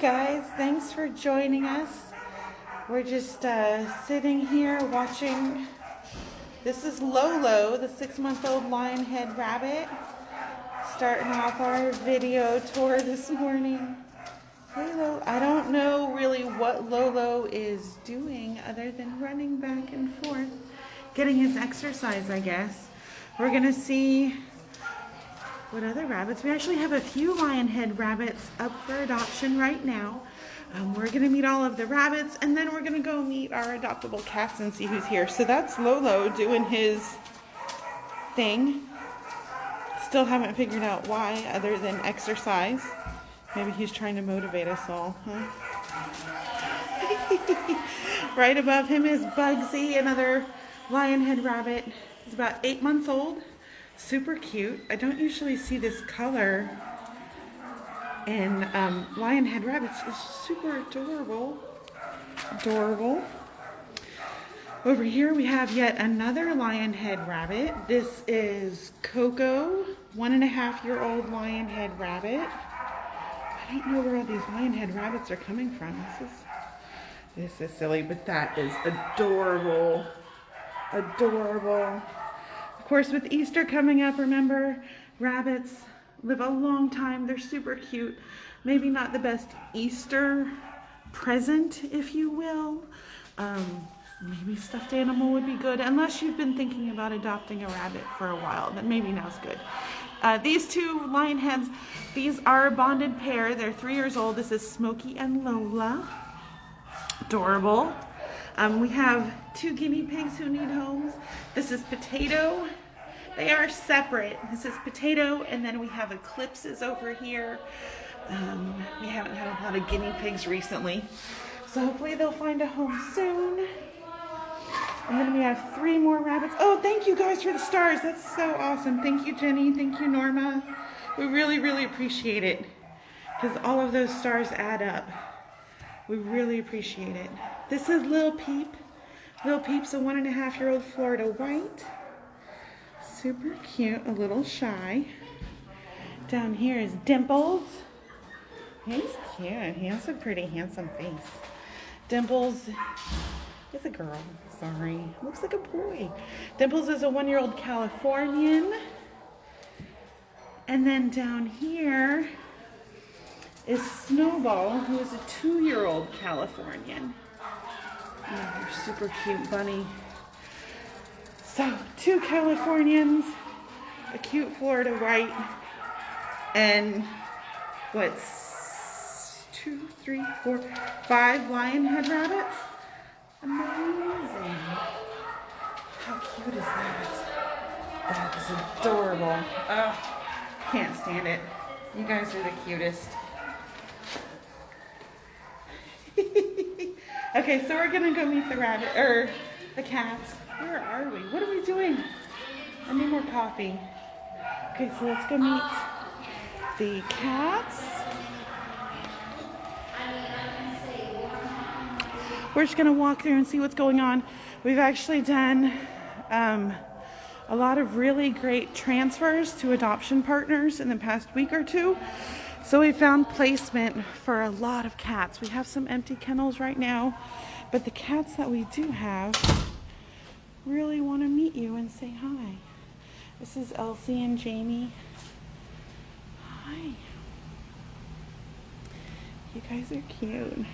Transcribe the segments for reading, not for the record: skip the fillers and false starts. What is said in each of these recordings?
guys, thanks for joining us. We're just sitting here watching. This is Lolo, the 6-month-old lionhead rabbit, starting off our video tour this morning. Hey Lolo. I don't know really what Lolo is doing other than running back and forth, getting his exercise, I guess. We're gonna see what other rabbits. We actually have a few lionhead rabbits up for adoption right now. We're gonna meet all of the rabbits, and then we're gonna go meet our adoptable cats and see who's here. So that's Lolo doing his thing. Still haven't figured out why, other than exercise. Maybe he's trying to motivate us all, huh? Right above him is Bugsy, another lionhead rabbit. He's about 8 months old. Super cute. I don't usually see this color in lionhead rabbits. It's super adorable. Adorable. Over here we have yet another lionhead rabbit. This is Coco, 1.5-year-old lionhead rabbit. I don't know where all these lionhead rabbits are coming from. This is silly, but that is adorable. Adorable. Of course, with Easter coming up, remember, rabbits live a long time. They're super cute. Maybe not the best Easter present, if you will. Maybe stuffed animal would be good, unless you've been thinking about adopting a rabbit for a while. Then maybe now's good. These two lionheads, these are a bonded pair. They're 3 years old. This is Smokey and Lola. Adorable. We have 2 guinea pigs who need homes. This is Potato. They are separate. This is Potato, and then we have Eclipses over here. We haven't had a lot of guinea pigs recently, so hopefully they'll find a home soon. And then we have 3 more rabbits. Oh, thank you guys for the stars. That's so awesome. Thank you, Jenny. Thank you, Norma. We really, really appreciate it, because all of those stars add up. We really appreciate it. This is Lil Peep. Lil Peep's a 1.5-year-old Florida white. Super cute, a little shy. Down here is Dimples. He's cute. He has a pretty handsome face. Dimples is a girl. Sorry. Looks like a boy. Dimples is a 1-year-old Californian. And then down here is Snowball, who is a 2-year-old Californian. Another super cute bunny. So 2 Californians, a cute Florida white, and what's 2, 3, 4, 5 lionhead rabbits? Amazing. How cute is that? That is adorable. Oh, can't stand it. You guys are the cutest. Okay, so we're gonna go meet the rabbit, or the cats. Where are we? What are we doing? I need more coffee. Okay, so let's go meet the cats. We're just gonna walk through and see what's going on. We've actually done a lot of really great transfers to adoption partners in the past week or two. So we found placement for a lot of cats. We have some empty kennels right now, but the cats that we do have really want to meet you and say hi. This is Elsie and Jamie. Hi. You guys are cute.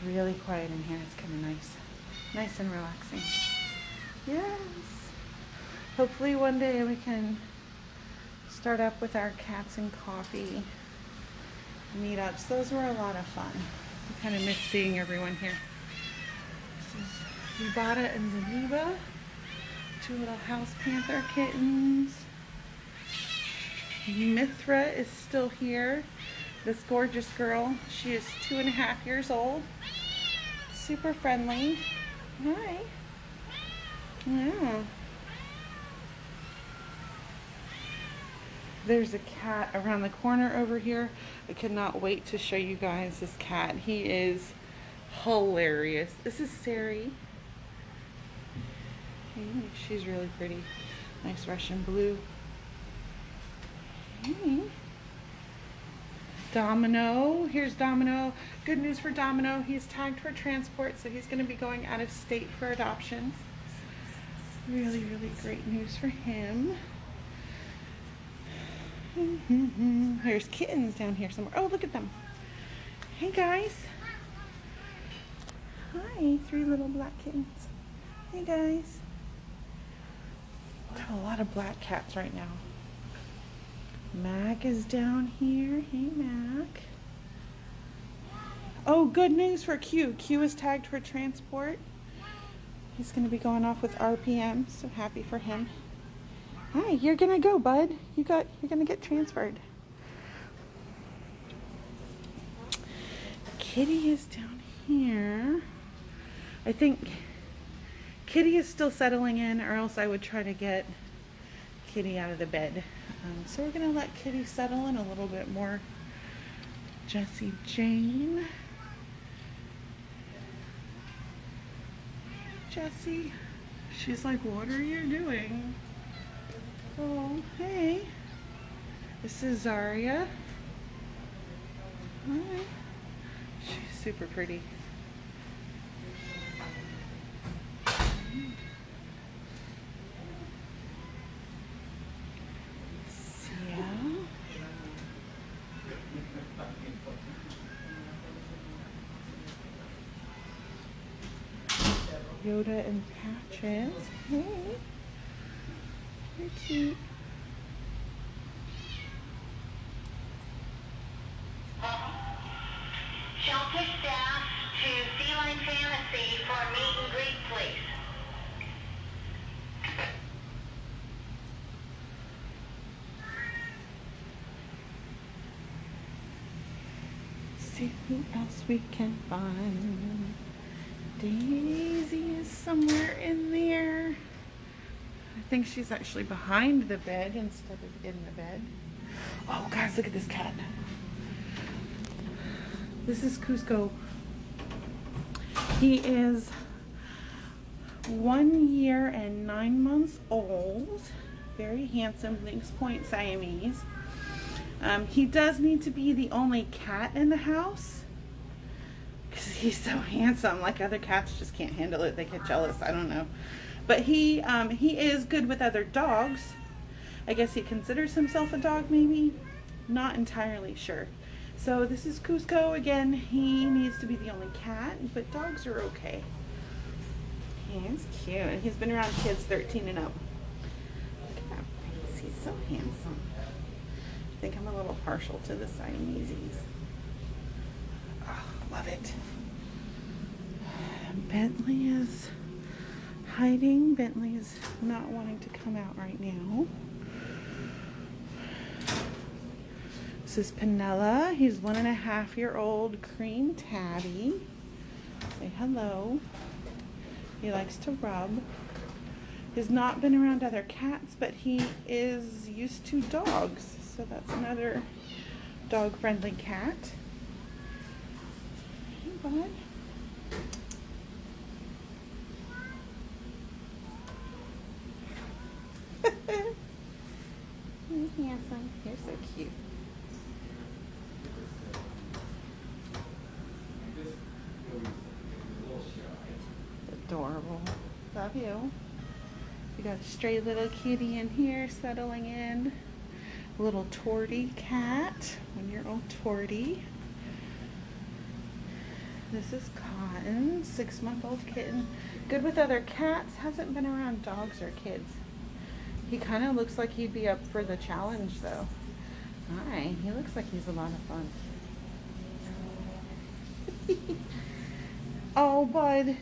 Really quiet in here. It's kind of nice and relaxing. Yes. Hopefully one day we can start up with our cats and coffee meetups. Those were a lot of fun. I kind of miss seeing everyone here. This is Yubata and Zaniba, 2 little house Panther kittens. Mithra is still here. This gorgeous girl. She is 2.5 years old. Super friendly. Hi. Yeah. There's a cat around the corner over here. I could not wait to show you guys this cat. He is hilarious. This is Sari. She's really pretty. Nice Russian blue. Domino. Here's Domino. Good news for Domino. He's tagged for transport, so he's going to be going out of state for adoption. Really, really great news for him. There's kittens down here somewhere. Oh, look at them. Hey, guys. Hi, 3 little black kittens. Hey, guys. We have a lot of black cats right now. Mac is down here. Hey, Mac. Oh, good news for Q. Q is tagged for transport. He's going to be going off with RPM, so happy for him. Hi, you're going to go, bud. You're going to get transferred. Kitty is down here. I think Kitty is still settling in, or else I would try to get Kitty out of the bed. So we're going to let Kitty settle in a little bit more. Jessie Jane. Jessie. She's like, what are you doing? Oh, hey. This is Zaria. Hi. She's super pretty. Yoda and Patches. Hey. You're cute. Shelter staff to Feline Fantasy for a meet and greet, please. See who else we can find. Daisy is somewhere in there. I think she's actually behind the bed instead of in the bed. Oh, guys, look at this cat. This is Cusco. He is 1 year and 9 months old. Very handsome, Lynx Point Siamese. He does need to be the only cat in the house because he's so handsome. Like, other cats just can't handle it. They get jealous. I don't know. But he is good with other dogs. I guess he considers himself a dog, maybe. Not entirely sure. So this is Cusco. Again, he needs to be the only cat, but dogs are okay. He's cute. And he's been around kids 13 and up. Look at that face. He's so handsome. I think I'm a little partial to the Siameses. Oh, love it. Bentley is hiding. Bentley is not wanting to come out right now. This is Panella. He's 1.5-year-old cream tabby. Say hello. He likes to rub. He's not been around other cats, but he is used to dogs. So that's another dog-friendly cat. Hey, bud. He's handsome. You're so cute. Adorable. Love you. We got a stray little kitty in here settling in. A little tortie cat. 1-year-old tortie. This is Cotton, 6-month-old kitten. Good with other cats. Hasn't been around dogs or kids. He kind of looks like he'd be up for the challenge, though. Hi. He looks like he's a lot of fun. Oh, bud.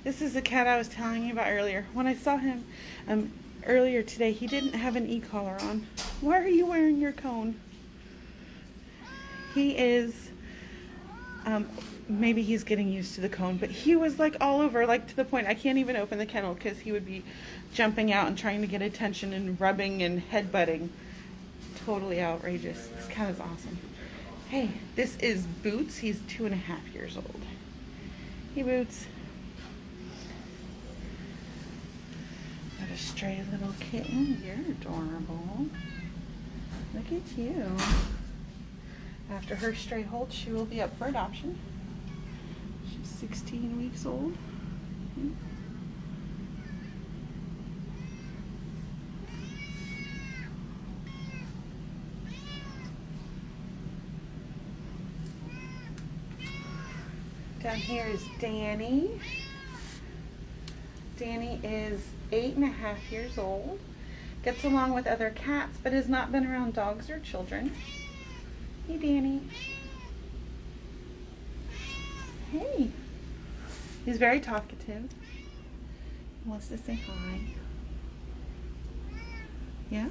This is the cat I was telling you about earlier. When I saw him earlier today, he didn't have an e-collar on. Why are you wearing your cone? He is, maybe he's getting used to the cone, but he was like all over, like to the point I can't even open the kennel because he would be jumping out and trying to get attention and rubbing and headbutting. Totally outrageous. This cat is awesome. Hey, this is Boots. He's 2.5 years old. Hey, Boots. Got a stray little kitten. You're adorable. Look at you. After her stray holds, she will be up for adoption. She's 16 weeks old. Down here is Danny. Danny is 8.5 years old. Gets along with other cats, but has not been around dogs or children. Hey, Danny. Hey. He's very talkative. He wants to say hi. Yeah.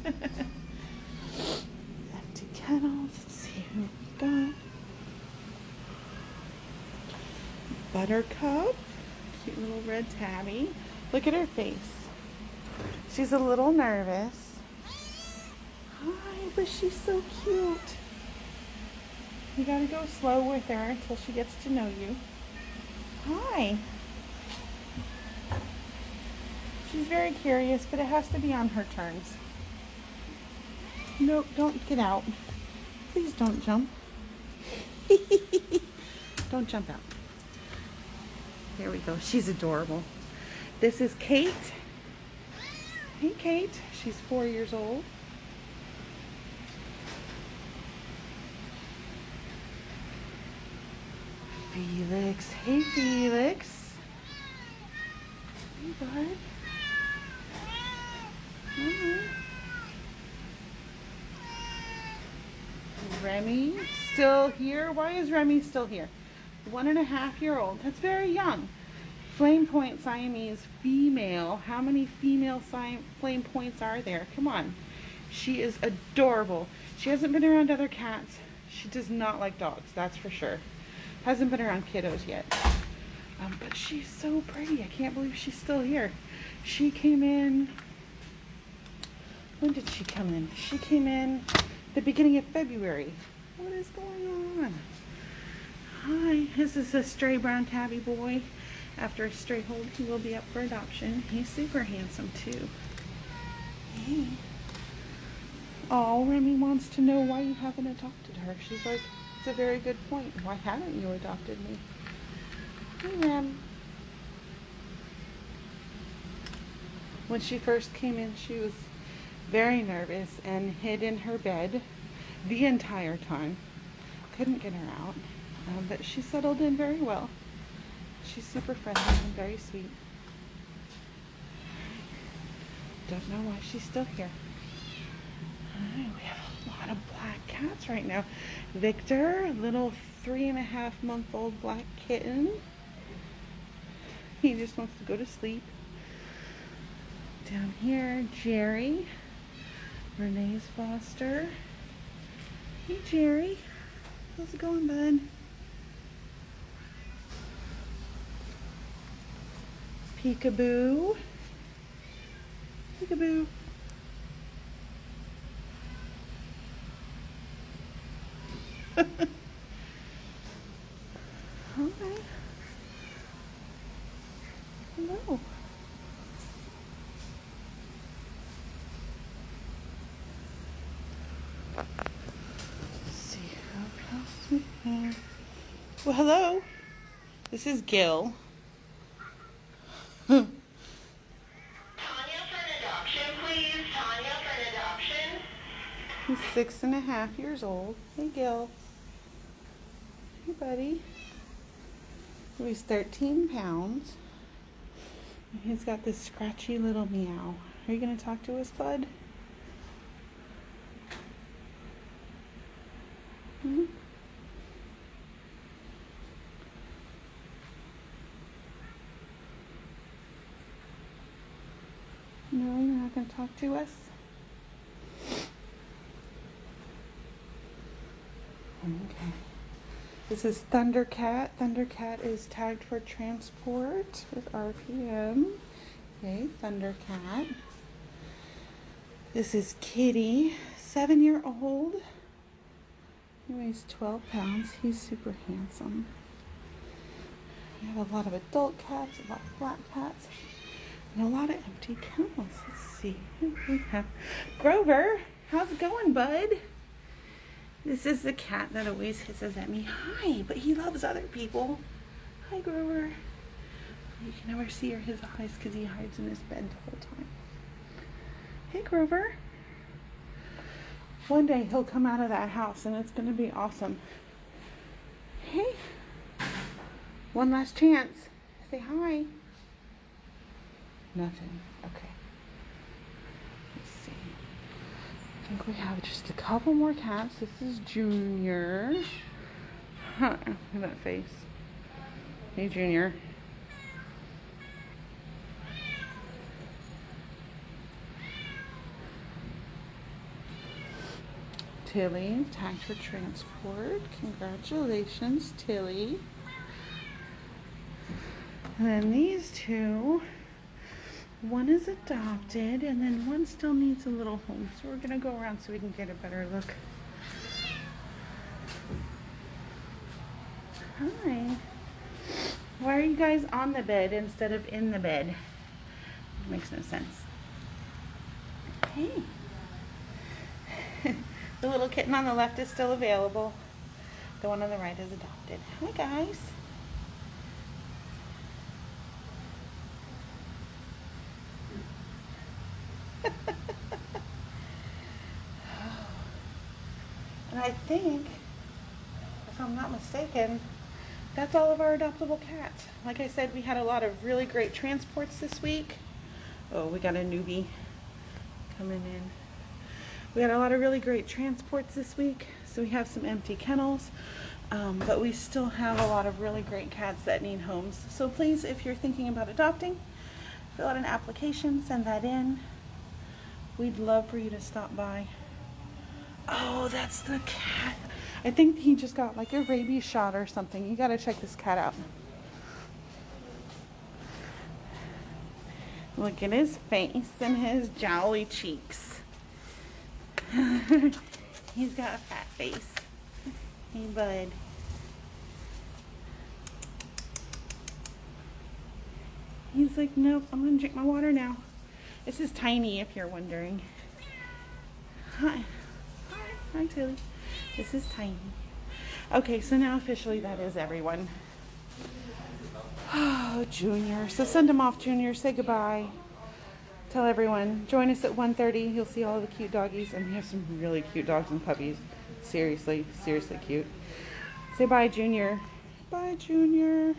Empty kennels. Let's see who we got. Buttercup. Cute little red tabby. Look at her face. She's a little nervous. Hi, but she's so cute. You gotta go slow with her until she gets to know you. Hi. She's very curious, but it has to be on her terms. Nope, don't get out. Please don't jump. Don't jump out. There we go. She's adorable. This is Kate. Hey, Kate. She's 4 years old. Felix. Hey, Felix. Hey, bud. Remy still here? Why is Remy still here? 1.5-year-old. That's very young. Flame point Siamese female. How many female flame points are there? Come on. She is adorable. She hasn't been around other cats. She does not like dogs, that's for sure. Hasn't been around kiddos yet. But she's so pretty. I can't believe she's still here. She came in... When did she come in? She came in the beginning of February. What is going on? Hi, this is a stray brown tabby boy. After a stray hold, he will be up for adoption. He's super handsome too. Hey. Oh, Remy wants to know why you haven't adopted her. She's like, it's a very good point. Why haven't you adopted me? Hey, Rem. When she first came in, she was very nervous and hid in her bed the entire time. Couldn't get her out. But she settled in very well. She's super friendly and very sweet. Don't know why she's still here. Alright, we have a lot of black cats right now. Victor, a little 3.5-month-old black kitten. He just wants to go to sleep. Down here, Jerry, Renee's foster. Hey, Jerry. How's it going, bud? Peekaboo. Peekaboo. Okay. Hello. Let's see who else we have. Well, hello. This is Gill. Tanya for an adoption, please. Tanya for an adoption. He's 6.5 years old. Hey, Gill. Hey, buddy. He's 13 pounds. And he's got this scratchy little meow. Are you going to talk to us, bud? Hmm? No, you're not going to talk to us? Okay. This is Thundercat. Thundercat is tagged for transport with RPM. Okay, Thundercat. This is Kitty, 7-year-old. He weighs 12 pounds. He's super handsome. We have a lot of adult cats, a lot of black cats, and a lot of empty kennels. Let's see. We have Grover. How's it going, bud? This is the cat that always hisses at me. Hi, but he loves other people. Hi, Grover. You can never see his eyes because he hides in his bed the whole time. Hey, Grover. One day he'll come out of that house and it's going to be awesome. Hey. One last chance. Say hi. Nothing. Okay. Let's see. I think we have just a couple more cats. This is Junior. Huh. Look at that face. Hey, Junior. Tilly, tagged for transport. Congratulations, Tilly. And then these two, one is adopted and then one still needs a little home. So we're gonna go around so we can get a better look. Hi. Why are you guys on the bed instead of in the bed? It makes no sense. Hey. The little kitten on the left is still available. The one on the right is adopted. Hi, guys. And I think, if I'm not mistaken, that's all of our adoptable cats. Like I said, we had a lot of really great transports this week. Oh, we got a newbie coming in. We had a lot of really great transports this week, so we have some empty kennels, but we still have a lot of really great cats that need homes. So please, if you're thinking about adopting, fill out an application, send that in. We'd love for you to stop by. Oh, that's the cat. I think he just got like a rabies shot or something. You gotta check this cat out. Look at his face and his jowly cheeks. He's got a fat face. Hey, bud. He's like, nope, I'm gonna drink my water now. This is Tiny, if you're wondering. Hi. Hi, Tilly. This is Tiny. Okay, so now officially that is everyone. Oh, Junior. So send him off, Junior. Say goodbye. Tell everyone. Join us at 1:30. You'll see all the cute doggies. And we have some really cute dogs and puppies. Seriously, seriously cute. Say bye, Junior. Bye, Junior.